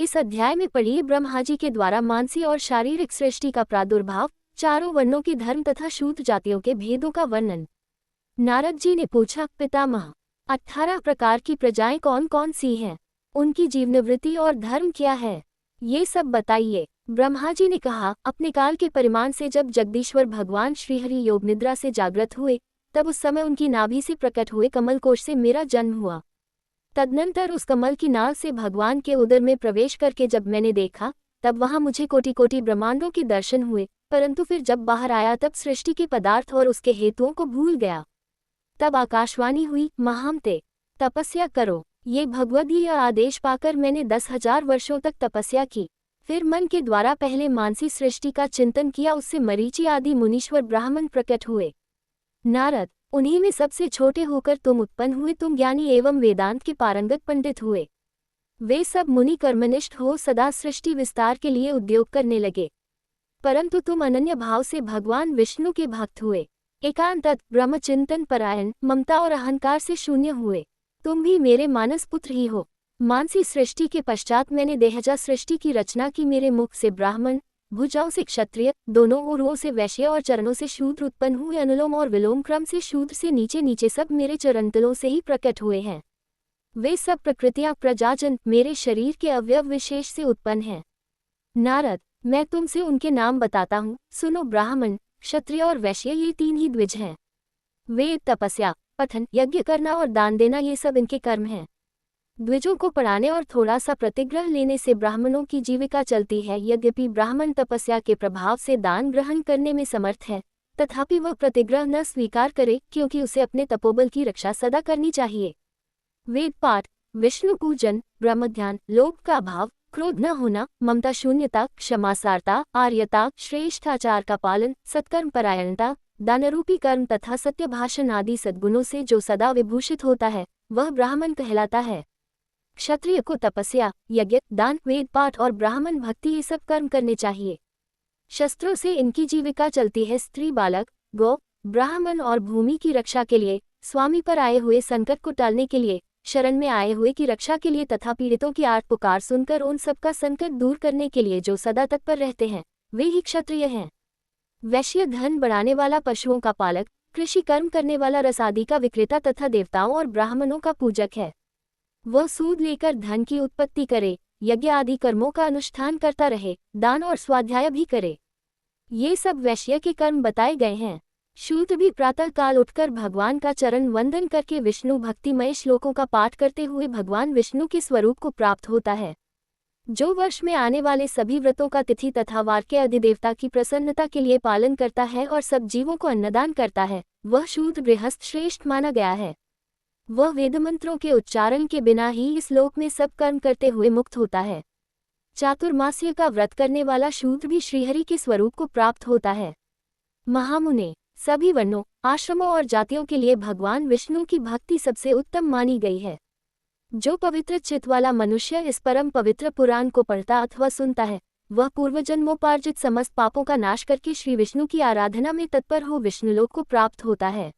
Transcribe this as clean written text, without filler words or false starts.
इस अध्याय में पढ़िए ब्रह्मा जी के द्वारा मानसी और शारीरिक सृष्टि का प्रादुर्भाव, चारों वर्णों की धर्म तथा शूद्र जातियों के भेदों का वर्णन। नारद जी ने पूछा, पितामह, 18 प्रकार की प्रजाएं कौन कौन सी हैं? उनकी जीवनवृत्ति और धर्म क्या है? ये सब बताइए। ब्रह्मा जी ने कहा, अपने काल के परिमाण से जब जगदीश्वर भगवान श्रीहरि योग निद्रा से जागृत हुए, तब उस समय उनकी नाभि से प्रकट हुए कमल कोश से मेरा जन्म हुआ। तदनंतर उस कमल की नाल से भगवान के उदर में प्रवेश करके जब मैंने देखा, तब वहां मुझे कोटि कोटि ब्रह्मांडों के दर्शन हुए, परंतु फिर जब बाहर आया तब सृष्टि के पदार्थ और उसके हेतुओं को भूल गया। तब आकाशवाणी हुई, महामते, तपस्या करो। ये भगवदीय आदेश पाकर मैंने 10,000 वर्षों तक तपस्या की। फिर मन के द्वारा पहले मानसी सृष्टि का चिंतन किया, उससे मरीचि आदि मुनीश्वर ब्राह्मण प्रकट हुए। नारद, उन्हीं में सबसे छोटे होकर तुम उत्पन्न हुए। तुम ज्ञानी एवं वेदांत के पारंगत पंडित हुए। वे सब मुनि कर्मनिष्ठ हो सदा सृष्टि विस्तार के लिए उद्योग करने लगे, परंतु तुम अनन्य भाव से भगवान विष्णु के भक्त हुए। एकांतत ब्रह्मचिंतन परायण, ममता और अहंकार से शून्य हुए। तुम भी मेरे मानस पुत्र ही हो। मानसी सृष्टि के पश्चात मैंने देहजा सृष्टि की रचना की। मेरे मुख से ब्राह्मण, भुजाओं से क्षत्रिय, दोनों ओरों से वैश्य और चरणों से शूद्र उत्पन्न हुए। अनुलोम और विलोम क्रम से शूद्र से नीचे नीचे सब मेरे चरणतलों से ही प्रकट हुए हैं। वे सब प्रकृतियां प्रजाजन मेरे शरीर के अवयव विशेष से उत्पन्न हैं। नारद, मैं तुमसे उनके नाम बताता हूँ, सुनो। ब्राह्मण, क्षत्रिय और वैश्य ये 3 ही द्विज हैं। वेद, तपस्या, पठन, यज्ञ करना और दान देना ये सब इनके कर्म हैं। द्विजों को पढ़ाने और थोड़ा सा प्रतिग्रह लेने से ब्राह्मणों की जीविका चलती है। यद्यपि ब्राह्मण तपस्या के प्रभाव से दान ग्रहण करने में समर्थ है, तथापि वह प्रतिग्रह न स्वीकार करे, क्योंकि उसे अपने तपोबल की रक्षा सदा करनी चाहिए। वेद पाठ, विष्णु पूजन, ब्रह्म ध्यान, लोभ का अभाव, क्रोध न होना, ममता शून्यता, क्षमासारता, आर्यता, श्रेष्ठाचार का पालन, सत्कर्म परायणता, दानरूपी कर्म तथा सत्य भाषण आदि सद्गुणों से जो सदा विभूषित होता है, वह ब्राह्मण कहलाता है। क्षत्रिय को तपस्या, यज्ञ, दान, वेद पाठ और ब्राह्मण भक्ति ये सब कर्म करने चाहिए। शस्त्रों से इनकी जीविका चलती है। स्त्री, बालक, गौ, ब्राह्मण और भूमि की रक्षा के लिए, स्वामी पर आए हुए संकट को टालने के लिए, शरण में आए हुए की रक्षा के लिए तथा पीड़ितों की आर्त पुकार सुनकर उन सबका संकट दूर करने के लिए जो सदा तत्पर रहते हैं, वे ही क्षत्रिय हैं। वैश्य धन बढ़ाने वाला, पशुओं का पालक, कृषि कर्म करने वाला, रसादि का विक्रेता तथा देवताओं और ब्राह्मणों का पूजक है। वह सूद लेकर धन की उत्पत्ति करे, यज्ञ आदि कर्मों का अनुष्ठान करता रहे, दान और स्वाध्याय भी करे। ये सब वैश्य के कर्म बताए गए हैं। शूद्र भी प्रातः काल उठकर भगवान का चरण वंदन करके विष्णु भक्तिमय श्लोकों का पाठ करते हुए भगवान विष्णु के स्वरूप को प्राप्त होता है। जो वर्ष में आने वाले सभी व्रतों का तिथि तथा वार के अधिदेवता की प्रसन्नता के लिए पालन करता है और सब जीवों को अन्नदान करता है, वह शूद्र गृहस्थ श्रेष्ठ माना गया है। वह वेदमंत्रों के उच्चारण के बिना ही इस लोक में सब कर्म करते हुए मुक्त होता है। चातुर्मास्य का व्रत करने वाला शूद्र भी श्रीहरि के स्वरूप को प्राप्त होता है। महामुने, सभी वर्णों, आश्रमों और जातियों के लिए भगवान विष्णु की भक्ति सबसे उत्तम मानी गई है। जो पवित्र चित्त वाला मनुष्य इस परम पवित्र पुराण को पढ़ता अथवा सुनता है, वह पूर्वजन्मोपार्जित समस्त पापों का नाश करके श्री विष्णु की आराधना में तत्पर हो विष्णुलोक को प्राप्त होता है।